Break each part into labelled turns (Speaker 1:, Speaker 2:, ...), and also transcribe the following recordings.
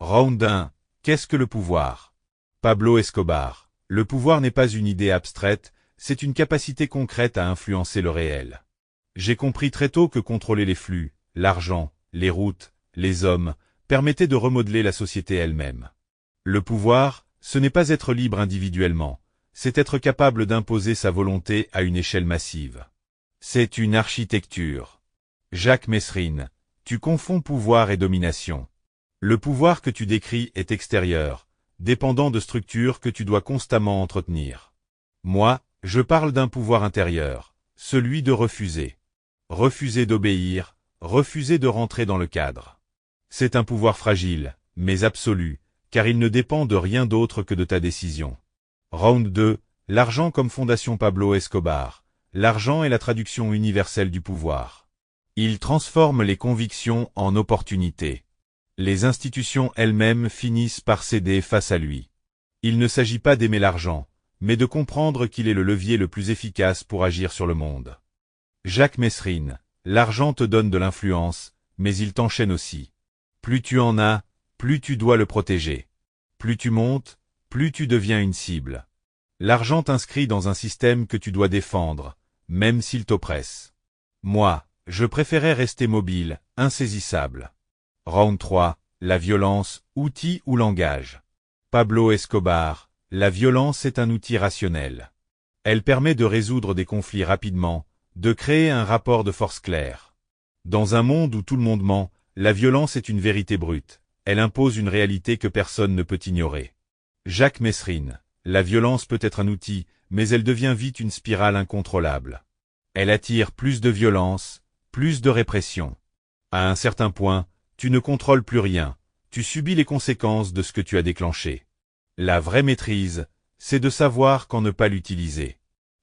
Speaker 1: Round 1. Qu'est-ce que le pouvoir? Pablo Escobar. Le pouvoir n'est pas une idée abstraite, c'est une capacité concrète à influencer le réel. J'ai compris très tôt que contrôler les flux, l'argent, les routes, les hommes, permettait de remodeler la société elle-même. Le pouvoir, ce n'est pas être libre individuellement, c'est être capable d'imposer sa volonté à une échelle massive. C'est une architecture. Jacques Messrine. Tu confonds pouvoir et domination. Le pouvoir que tu décris est extérieur, dépendant de structures que tu dois constamment entretenir. Moi, je parle d'un pouvoir intérieur, celui de refuser. Refuser d'obéir, refuser de rentrer dans le cadre. C'est un pouvoir fragile, mais absolu, car il ne dépend de rien d'autre que de ta décision. Round 2. L'argent comme fondation. Pablo Escobar. L'argent est la traduction universelle du pouvoir. Il transforme les convictions en opportunités. Les institutions elles-mêmes finissent par céder face à lui. Il ne s'agit pas d'aimer l'argent, mais de comprendre qu'il est le levier le plus efficace pour agir sur le monde. Jacques Messrine. L'argent te donne de l'influence, mais il t'enchaîne aussi. Plus tu en as, plus tu dois le protéger. Plus tu montes, plus tu deviens une cible. L'argent t'inscrit dans un système que tu dois défendre, même s'il t'oppresse. Moi, je préférais rester mobile, insaisissable. Round 3. La violence, outil ou langage. Pablo Escobar. La violence est un outil rationnel. Elle permet de résoudre des conflits rapidement, de créer un rapport de force clair. Dans un monde où tout le monde ment, la violence est une vérité brute. Elle impose une réalité que personne ne peut ignorer. Jacques Messrine. La violence peut être un outil, mais elle devient vite une spirale incontrôlable. Elle attire plus de violence, plus de répression. À un certain point, tu ne contrôles plus rien, tu subis les conséquences de ce que tu as déclenché. La vraie maîtrise, c'est de savoir quand ne pas l'utiliser.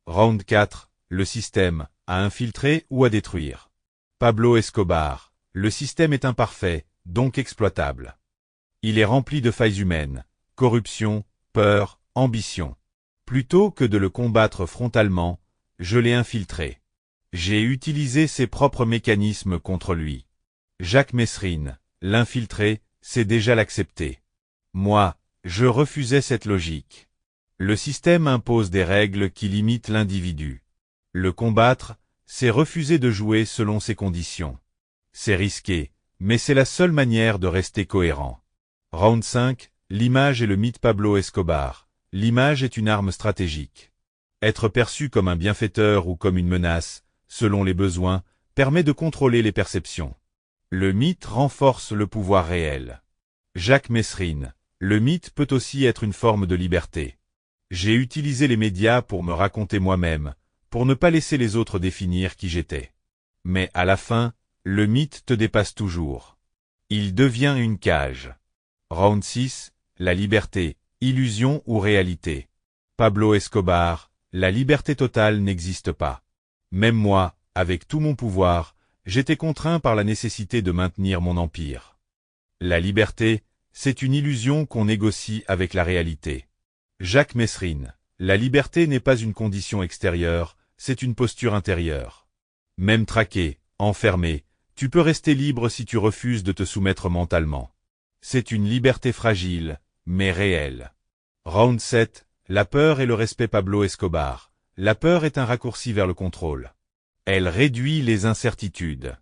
Speaker 1: Round 4. Le système, à infiltrer ou à détruire. Pablo Escobar. Le système est imparfait, donc exploitable. Il est rempli de failles humaines, corruption, peur, ambition. Plutôt que de le combattre frontalement, je l'ai infiltré. J'ai utilisé ses propres mécanismes contre lui. Jacques Messrine. L'infiltrer, c'est déjà l'accepter. Moi, je refusais cette logique. Le système impose des règles qui limitent l'individu. Le combattre, c'est refuser de jouer selon ses conditions. C'est risqué, mais c'est la seule manière de rester cohérent. Round 5. L'image et le mythe. Pablo Escobar. L'image est une arme stratégique. Être perçu comme un bienfaiteur ou comme une menace, selon les besoins, permet de contrôler les perceptions. Le mythe renforce le pouvoir réel. Jacques Messrine. Le mythe peut aussi être une forme de liberté. J'ai utilisé les médias pour me raconter moi-même, pour ne pas laisser les autres définir qui j'étais. Mais à la fin, le mythe te dépasse toujours. Il devient une cage. Round 6. La liberté, illusion ou réalité. Pablo Escobar. La liberté totale n'existe pas. Même moi, avec tout mon pouvoir, j'étais contraint par la nécessité de maintenir mon empire. La liberté, c'est une illusion qu'on négocie avec la réalité. Jacques Messrine. La liberté n'est pas une condition extérieure, c'est une posture intérieure. Même traqué, enfermé, tu peux rester libre si tu refuses de te soumettre mentalement. C'est une liberté fragile, mais réelle. Round 7. La peur et le respect. Pablo Escobar. La peur est un raccourci vers le contrôle. Elle réduit les incertitudes.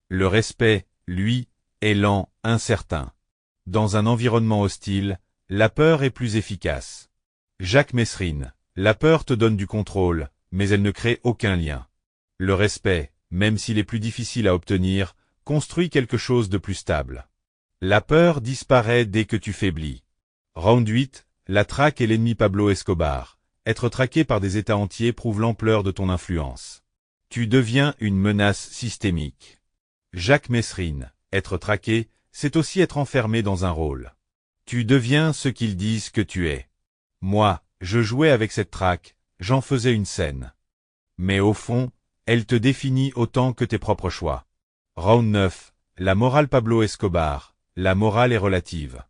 Speaker 1: Le respect, lui, est lent, incertain. Dans un environnement hostile, la peur est plus efficace. Jacques Messrine. La peur te donne du contrôle, mais elle ne crée aucun lien. Le respect, même s'il est plus difficile à obtenir, construit quelque chose de plus stable. La peur disparaît dès que tu faiblis. Round 8. La traque est l'ennemi. Pablo Escobar. Être traqué par des États entiers prouve l'ampleur de ton influence. Tu deviens une menace systémique. Jacques Messrine. Être traqué, c'est aussi être enfermé dans un rôle. Tu deviens ce qu'ils disent que tu es. Moi, je jouais avec cette traque, j'en faisais une scène. Mais au fond, elle te définit autant que tes propres choix. Round 9. La morale. Pablo Escobar. La morale est relative.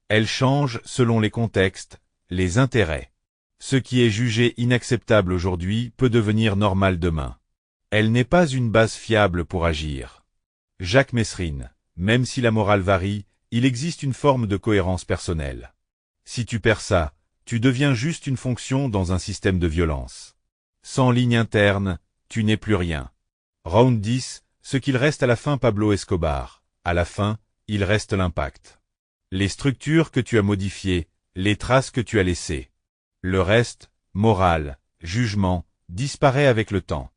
Speaker 1: Elle change selon les contextes, les intérêts. Ce qui est jugé inacceptable aujourd'hui peut devenir normal demain. Elle n'est pas une base fiable pour agir. Jacques Messrine. Même si la morale varie, il existe une forme de cohérence personnelle. Si tu perds ça, tu deviens juste une fonction dans un système de violence. Sans ligne interne, tu n'es plus rien. Round 10, ce qu'il reste à la fin Pablo Escobar. À la fin, il reste l'impact. Les structures que tu as modifiées, les traces que tu as laissées. Le reste, morale, jugement, disparaît avec le temps.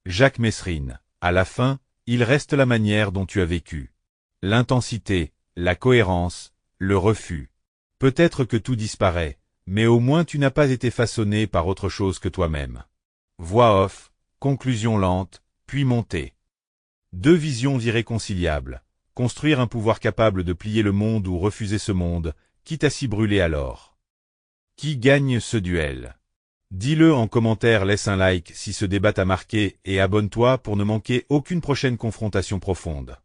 Speaker 1: Jacques Messrine. À la fin, il reste la manière dont tu as vécu. L'intensité, la cohérence, le refus. Peut-être que tout disparaît, mais au moins tu n'as pas été façonné par autre chose que toi-même. Voix off, conclusion lente, puis montée. Deux visions irréconciliables. Construire un pouvoir capable de plier le monde ou refuser ce monde, quitte à s'y brûler alors. Qui gagne ce duel? Dis-le en commentaire, laisse un like si ce débat t'a marqué et abonne-toi pour ne manquer aucune prochaine confrontation profonde.